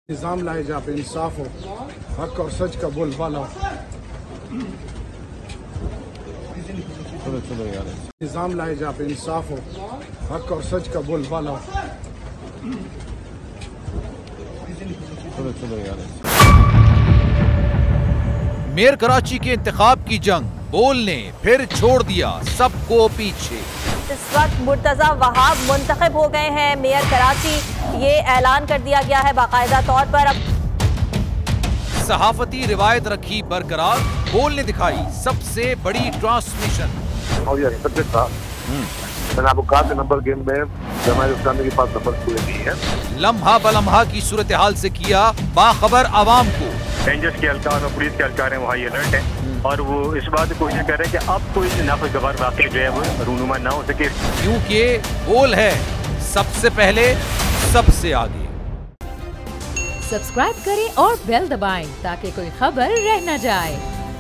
निज़ाम लाए जहाँ पे इंसाफ हो, हक और सच का बोलबाला हो। चलो यार, निज़ाम लाए जहाँ पे इंसाफ हो, हक और सच का बोलबाला हो। चलो यार। मेयर कराची के इंतखाब की जंग, बोल ने फिर छोड़ दिया सबको पीछे। इस वक्त मुर्तजा वहाब मुंतखब हो गए हैं मेयर कराची, ये ऐलान कर दिया गया है बाकायदा तौर पर। सहाफती रिवायत रखी बरकरार, बोल ने दिखाई सबसे बड़ी ट्रांसमिशन। और ये सब्जेक्ट था, मैंने आपको कहा कि नंबर गेम में जमात इस्लामी के पास नंबर पूरे नहीं है। लम्हा बलम्हा की सूरत हाल से किया बाखबर आवाम को। रेंजर्स के एहलकार और पुलिस के एहलकार हैं, वहाँ अलर्ट है और वो इस बात की कोशिश कर रहे हैं कि अब कोई नाखुशगवार वाक़या जो है वो रूनुमा ना हो सके, क्योंकि बोल है सबसे पहले सबसे आगे। सब्सक्राइब करें और बेल दबाएं ताकि कोई खबर रह न जाए।